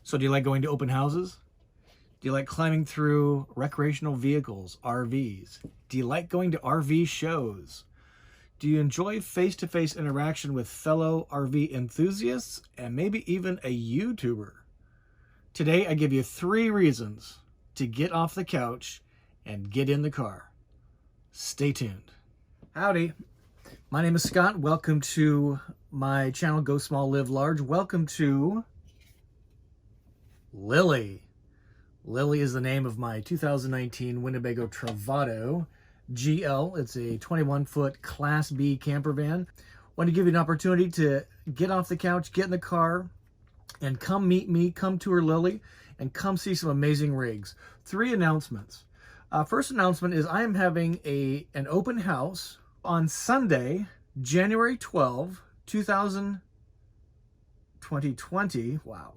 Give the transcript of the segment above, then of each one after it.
So do you like going to open houses? Do you like climbing through recreational vehicles, RVs? Do you like going to RV shows? Do you enjoy face-to-face interaction with fellow RV enthusiasts and maybe even a YouTuber? Today, I give you 3 reasons to get off the couch and get in the car. Stay tuned. Howdy. My name is Scott. Welcome to my channel, Go Small, Live Large. Welcome to Lily. Lily is the name of my 2019 Winnebago Travato GL. It's a 21-foot Class B camper van. I want to give you an opportunity to get off the couch, get in the car, and come meet me, come tour Lily, and come see some amazing rigs. 3 announcements. First announcement is I am having an open house on Sunday, January 12, 2020. Wow.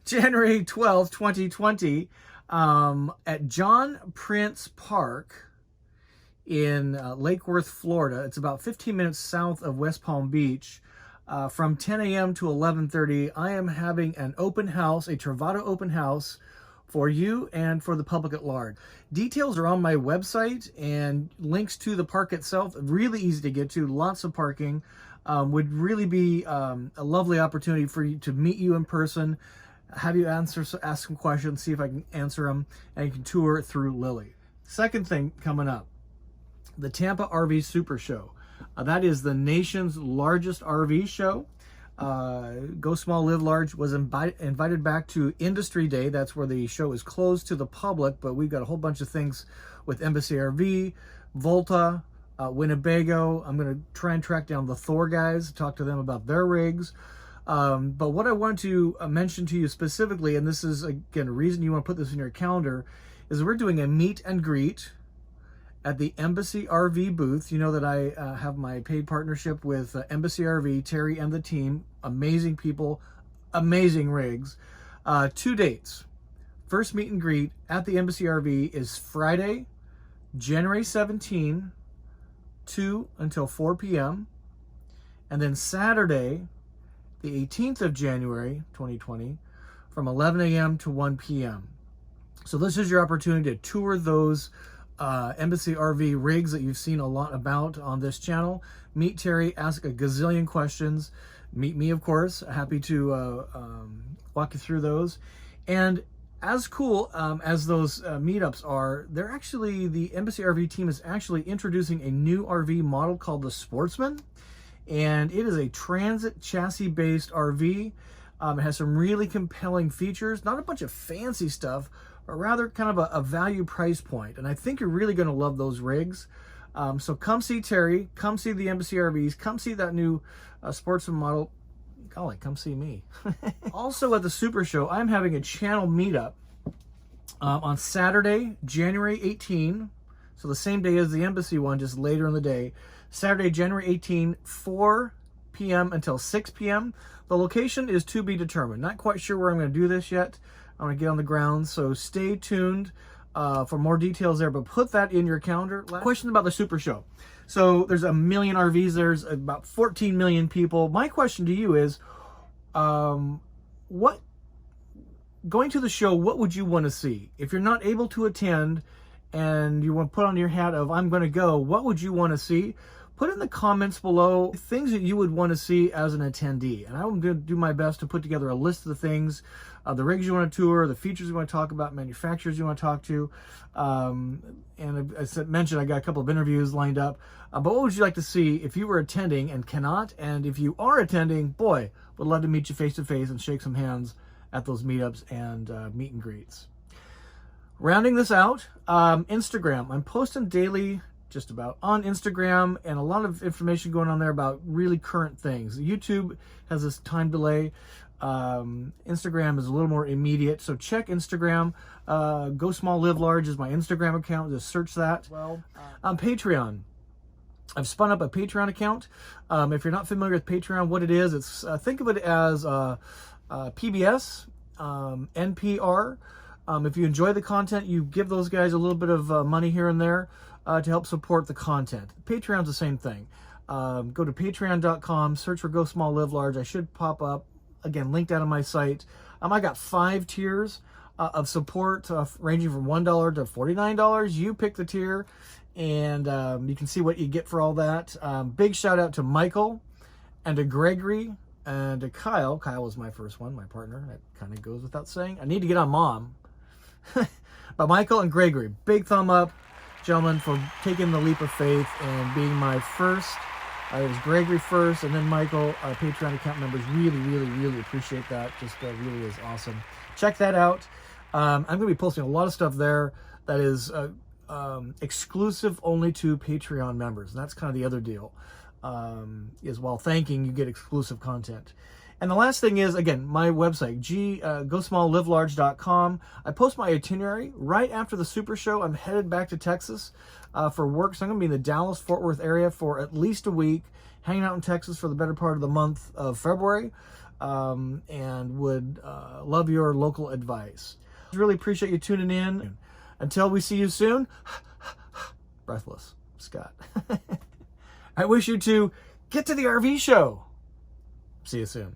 January 12th, 2020, at John Prince Park in Lake Worth, Florida. It's about 15 minutes south of West Palm Beach. From 10 a.m. to 11:30, I am having an open house, a Travato open house for you and for the public at large. Details are on my website and links to the park itself. Really easy to get to, lots of parking. Would really be a lovely opportunity for you to meet you in person, have you ask some questions, see if I can answer them, and you can tour through Lily. Second thing coming up, the Tampa RV SuperShow. That is the nation's largest RV show. Go Small, Live Large was invited back to Industry Day. That's where the show is closed to the public, but we've got a whole bunch of things with Embassy RV, Volta, Winnebago. I'm going to try and track down the Thor guys, talk to them about their rigs. But what I want to mention to you specifically, and this is, again, a reason you want to put this in your calendar, is we're doing a meet and greet at the Embassy RV booth. You know that I have my paid partnership with Embassy RV, Terry and the team. Amazing people, amazing rigs. 2 dates. First meet and greet at the Embassy RV is Friday, January 17, 2 until 4 p.m. And then Saturday, the 18th of January, 2020, from 11 a.m. to 1 p.m. So this is your opportunity to tour those Embassy RV rigs that you've seen a lot about on this channel. Meet Terry, ask a gazillion questions. Meet me, of course. Happy to walk you through those. And as cool as those meetups are, the Embassy RV team is actually introducing a new RV model called the Sportsman. And it is a transit chassis-based RV. It has some really compelling features, not a bunch of fancy stuff, but rather kind of a value price point. And I think you're really going to love those rigs. So come see Terry, come see the Embassy RVs, come see that new Sportsman model. Golly, come see me. Also at the Super Show, I'm having a channel meetup on Saturday, January 18. So the same day as the Embassy one, just later in the day. Saturday, January 18, 4 p.m. until 6 p.m. The location is to be determined. Not quite sure where I'm going to do this yet. I'm going to get on the ground, so stay tuned for more details there, but put that in your calendar. Question about the Super Show. So there's a million RVs, there's about 14 million people. My question to you is, going to the show, what would you want to see? If you're not able to attend and you want to put on your hat of, I'm going to go, what would you want to see? Put in the comments below things that you would want to see as an attendee. And I'm going to do my best to put together a list of the things, the rigs you want to tour, the features you want to talk about, manufacturers you want to talk to. And as I mentioned, I got a couple of interviews lined up. But what would you like to see if you were attending and cannot? And if you are attending, boy, would love to meet you face to face and shake some hands at those meetups and meet and greets. Rounding this out, Instagram. I'm posting daily, just about, on Instagram, and a lot of information going on there about really current things. YouTube has this time delay. Instagram is a little more immediate, so check Instagram. Go Small, Live Large is my Instagram account. Just search that. Well, on Patreon, I've spun up a Patreon account. If you're not familiar with Patreon, what it is, it's think of it as PBS, NPR. If you enjoy the content, you give those guys a little bit of money here and there to help support the content. Patreon's the same thing. Go to patreon.com, search for Go Small, Live Large. I should pop up again, linked out on my site. I got 5 tiers of support ranging from $1 to $49. You pick the tier, and you can see what you get for all that. Big shout out to Michael and to Gregory and to Kyle. Kyle was my first one, my partner. That kind of goes without saying. I need to get on Mom. But Michael and Gregory, big thumb up, gentlemen, for taking the leap of faith and being my first. It was Gregory first, and then Michael, our Patreon account members. Really, really, really appreciate that. Just really is awesome. Check that out. I'm going to be posting a lot of stuff there that is exclusive only to Patreon members. And that's kind of the other deal, is while thanking, you get exclusive content. And the last thing is, again, my website, GoSmallLiveLarge.com. I post my itinerary right after the Super Show. I'm headed back to Texas for work. So I'm going to be in the Dallas-Fort Worth area for at least a week, hanging out in Texas for the better part of the month of February, and would love your local advice. Really appreciate you tuning in. Until we see you soon, breathless, Scott. I wish you to get to the RV show. See you soon.